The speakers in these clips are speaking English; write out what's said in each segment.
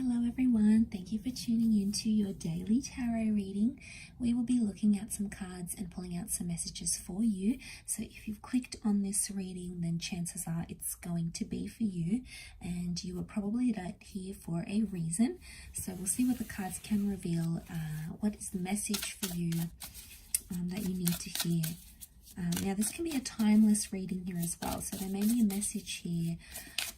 Hello everyone, thank you for tuning in to your daily tarot reading. We will be looking at some cards and pulling out some messages for you. So if you've clicked on this reading, then chances are it's going to be for you, and you were probably here for a reason. So we'll see what the cards can reveal. What is the message for you that you need to hear? Now this can be a timeless reading here as well, so there may be a message here,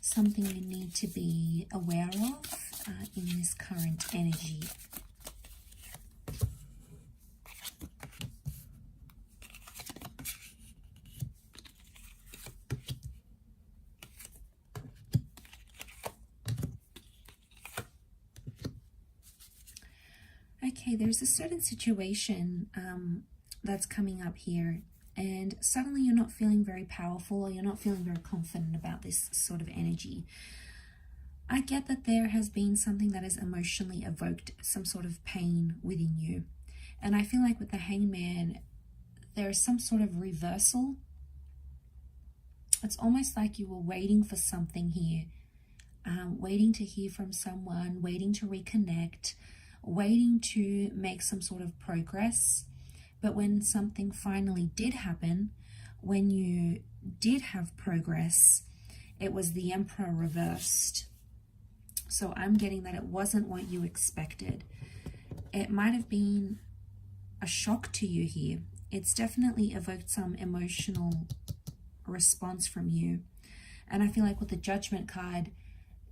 something you need to be aware of in this current energy. Okay, there's a certain situation that's coming up here, and suddenly you're not feeling very powerful, or you're not feeling very confident about this sort of energy. I get that there has been something that has emotionally evoked some sort of pain within you. And I feel like with the Hangman, there is some sort of reversal. It's almost like you were waiting for something here, waiting to hear from someone, waiting to reconnect, waiting to make some sort of progress. But when something finally did happen, when you did have progress, it was the Emperor reversed. So I'm getting that it wasn't what you expected. It might have been a shock to you here. It's definitely evoked some emotional response from you. And I feel like with the Judgment card,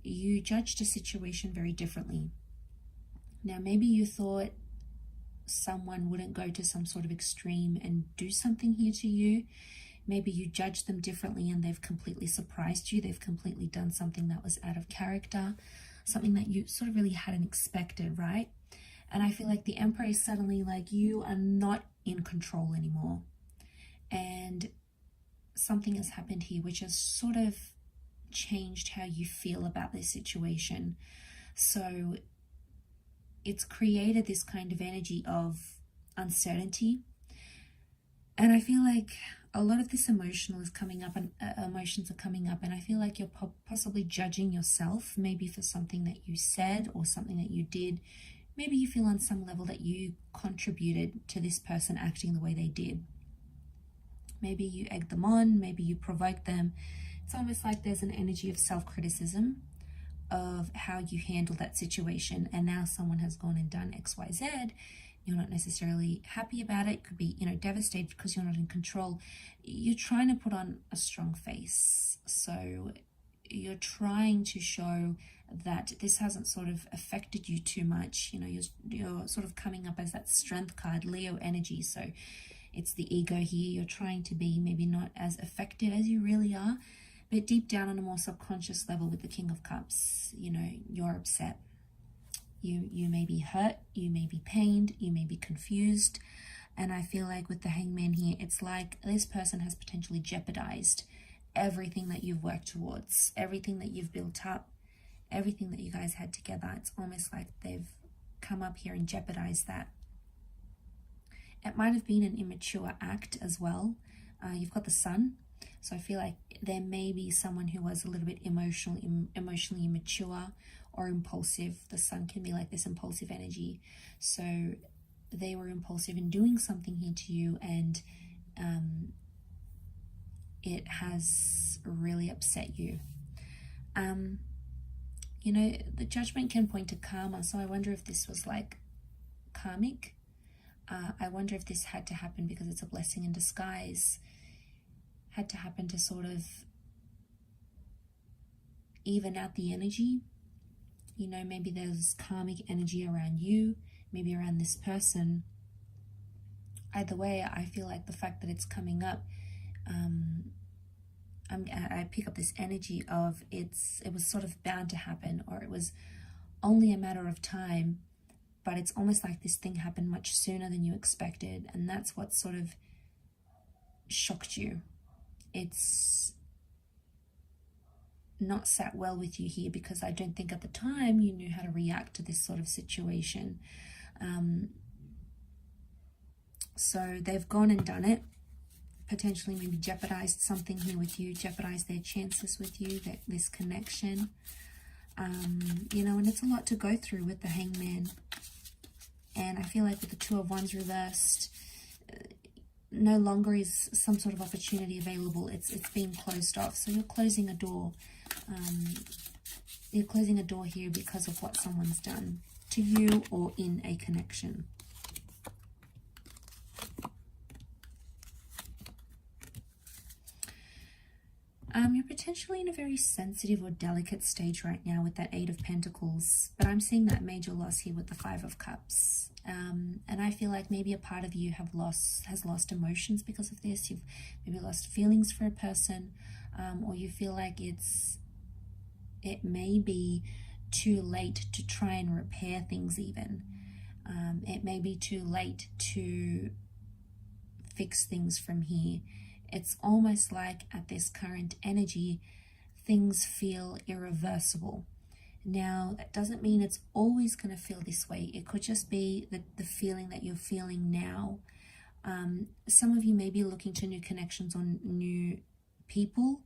you judged a situation very differently. Now, maybe you thought someone wouldn't go to some sort of extreme and do something here to you. Maybe you judged them differently and they've completely surprised you. They've completely done something that was out of character, something that you sort of really hadn't expected, right? And I feel like the Emperor is suddenly like, you are not in control anymore. And something has happened here which has sort of changed how you feel about this situation. So it's created this kind of energy of uncertainty. And I feel like a lot of this emotional is coming up, and emotions are coming up, and I feel like you're possibly judging yourself, maybe for something that you said or something that you did. Maybe you feel on some level that you contributed to this person acting the way they did. Maybe you egged them on, maybe you provoked them. It's almost like there's an energy of self-criticism of how you handle that situation, and now someone has gone and done XYZ. You're not necessarily happy about it. Could be, devastated because you're not in control. You're trying to put on a strong face. So you're trying to show that this hasn't sort of affected you too much. You're sort of coming up as that strength card, Leo energy. So it's the ego here. You're trying to be maybe not as affected as you really are, but deep down on a more subconscious level with the King of Cups, you're upset. You may be hurt, you may be pained, you may be confused. And I feel like with the Hangman here, it's like this person has potentially jeopardized everything that you've worked towards, everything that you've built up, everything that you guys had together. It's almost like they've come up here and jeopardized that. It might have been an immature act as well. You've got the Sun. So I feel like there may be someone who was a little bit emotionally immature or impulsive. The Sun can be like this impulsive energy. So they were impulsive in doing something here to you, and it has really upset you. The Judgment can point to karma. So I wonder if this was like karmic. I wonder if this had to happen because it's a blessing in disguise. Had to happen to sort of even out the energy. Maybe there's karmic energy around you, maybe around this person. Either way, I feel like the fact that it's coming up, I pick up this energy of it was sort of bound to happen, or it was only a matter of time, but it's almost like this thing happened much sooner than you expected, and that's what sort of shocked you. It's not sat well with you here, because I don't think at the time you knew how to react to this sort of situation. So they've gone and done it, potentially maybe jeopardized something here with you, jeopardized their chances with you, this connection. You know, and it's a lot to go through with the Hangman. And I feel like with the Two of Wands reversed, no longer is some sort of opportunity available. It's being closed off. So you're closing a door. You're closing a door here because of what someone's done to you or in a connection. You're potentially in a very sensitive or delicate stage right now with that Eight of Pentacles, but I'm seeing that major loss here with the Five of Cups. And I feel like maybe a part of you has lost emotions because of this. You've maybe lost feelings for a person, or you feel like it may be too late to try and repair things even. It may be too late to fix things from here. It's almost like at this current energy, things feel irreversible. Now, that doesn't mean it's always going to feel this way. It could just be the feeling that you're feeling now. Some of you may be looking to new connections or new people.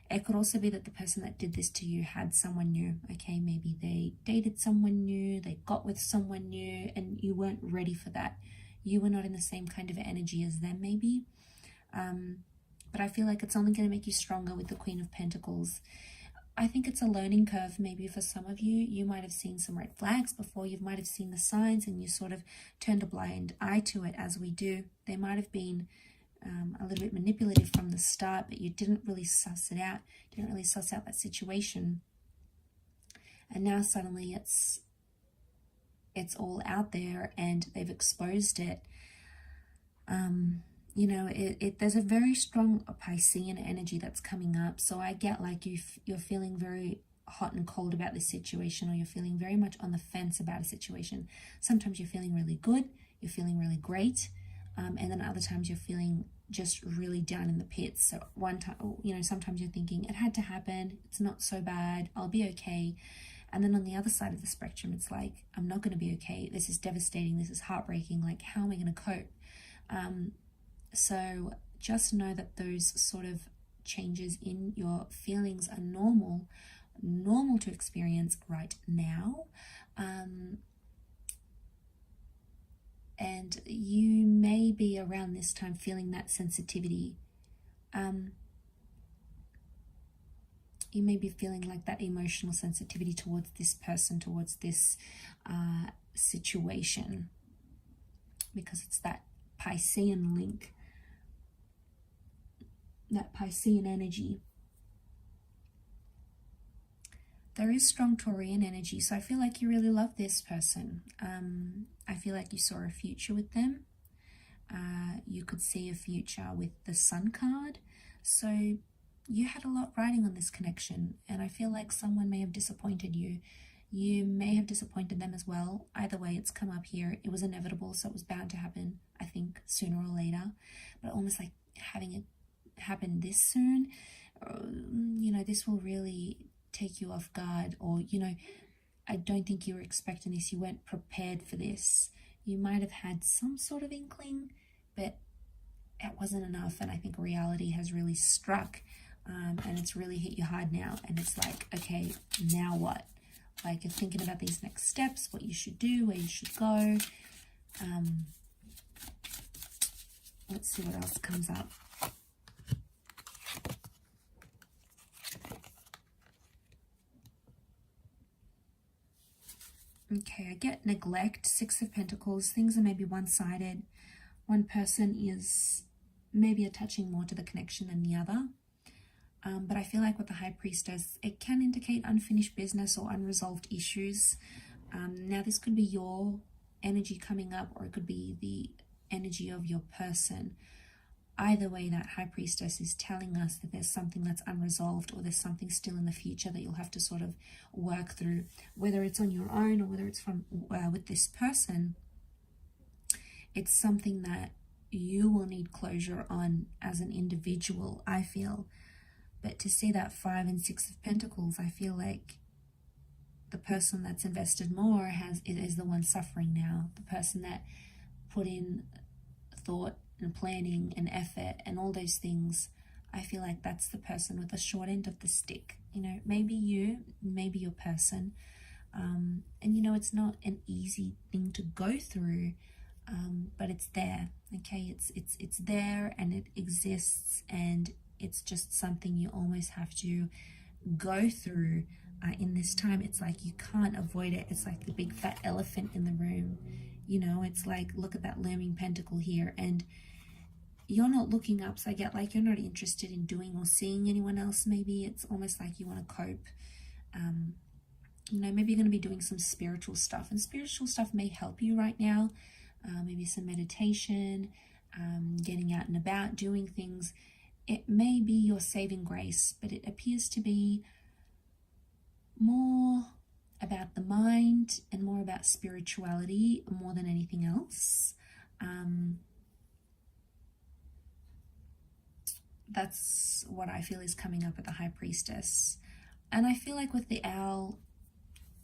It could also be that the person that did this to you had someone new. Okay, maybe they dated someone new, they got with someone new, and you weren't ready for that. You were not in the same kind of energy as them, maybe. But I feel like it's only going to make you stronger with the Queen of Pentacles. I think it's a learning curve. Maybe for some of you, you might have seen some red flags before. You might have seen the signs and you sort of turned a blind eye to it, as we do. They might have been a little bit manipulative from the start, but you didn't really suss it out. Didn't really suss out that situation. And now suddenly it's all out there and they've exposed it. You know, there's a very strong Piscean energy that's coming up. So I get like you're feeling very hot and cold about this situation, or you're feeling very much on the fence about a situation. Sometimes you're feeling really good, you're feeling really great, and then other times you're feeling just really down in the pits. So one time, you know, sometimes you're thinking it had to happen, it's not so bad, I'll be okay. And then on the other side of the spectrum, it's like, I'm not going to be okay, this is devastating, this is heartbreaking, like how am I going to cope? So just know that those sort of changes in your feelings are normal to experience right now. And you may be around this time feeling that sensitivity. You may be feeling like that emotional sensitivity towards this person, towards this situation, because it's that Piscean link, that Piscean energy. There is strong Taurian energy, so I feel like you really love this person. I feel like you saw a future with them. You could see a future with the Sun card. So you had a lot riding on this connection, and I feel like someone may have disappointed you. You may have disappointed them as well. Either way, it's come up here. It was inevitable, so it was bound to happen, I think, sooner or later. But almost like having it happen this soon, you know, this will really take you off guard. Or, you know, I don't think you were expecting this. You weren't prepared for this. You might have had some sort of inkling, but it wasn't enough. And I think reality has really struck, and it's really hit you hard now. And it's like, okay, now what? Like, you're thinking about these next steps, what you should do, where you should go. Let's see what else comes up. Okay, I get neglect, Six of Pentacles. Things are maybe one-sided. One person is maybe attaching more to the connection than the other. But I feel like with the High Priestess, it can indicate unfinished business or unresolved issues. Now, this could be your energy coming up, or it could be the energy of your person. Either way, that High Priestess is telling us that there's something that's unresolved, or there's something still in the future that you'll have to sort of work through, whether it's on your own or whether it's from with this person. It's something that you will need closure on as an individual, I feel. But to see that Five and Six of Pentacles, I feel like the person that's invested more is the one suffering now. The person that put in thought and planning and effort and all those things, I feel like that's the person with the short end of the stick You know, maybe you, maybe your person. And you know, it's not an easy thing to go through, but it's there. Okay, it's there and it exists, and it's just something you almost have to go through in this time. It's like you can't avoid it. It's like the big fat elephant in the room. You know, it's like, look at that looming pentacle here, and you're not looking up. So I get like you're not interested in doing or seeing anyone else. Maybe it's almost like you want to cope. You know, maybe you're going to be doing some spiritual stuff, and spiritual stuff may help you right now. Maybe some meditation, getting out and about, doing things. It may be your saving grace, but it appears to be more about the mind and more about spirituality more than anything else. That's what I feel is coming up with the High Priestess. And I feel like with the Owl,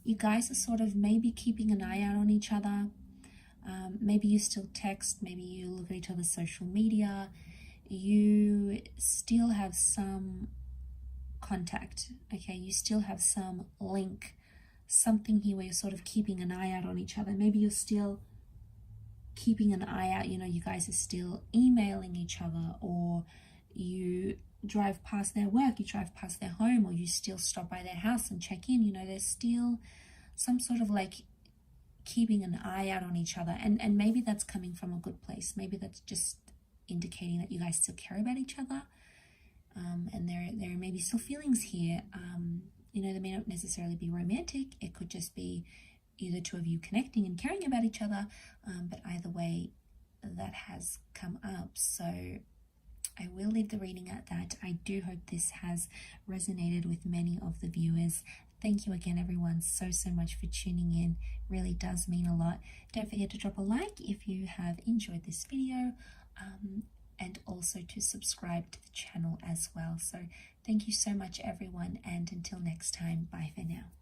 you guys are sort of maybe keeping an eye out on each other. Maybe you still text, maybe you look at each other's social media. You still have some contact, okay? You still have some link, something here where you're sort of keeping an eye out on each other. Maybe you're still keeping an eye out, you know, you guys are still emailing each other, or you drive past their work, you drive past their home, or you still stop by their house and check in. You know, there's still some sort of like keeping an eye out on each other, and maybe that's coming from a good place. Maybe that's just indicating that you guys still care about each other, and there may be still feelings here. You know, they may not necessarily be romantic. It could just be either two of you connecting and caring about each other, but either way, that has come up. So I will leave the reading at that. I do hope this has resonated with many of the viewers. Thank you again, everyone, so much for tuning in. Really does mean a lot. Don't forget to drop a like if you have enjoyed this video, and also to subscribe to the channel as well. So thank you so much, everyone, and until next time, bye for now.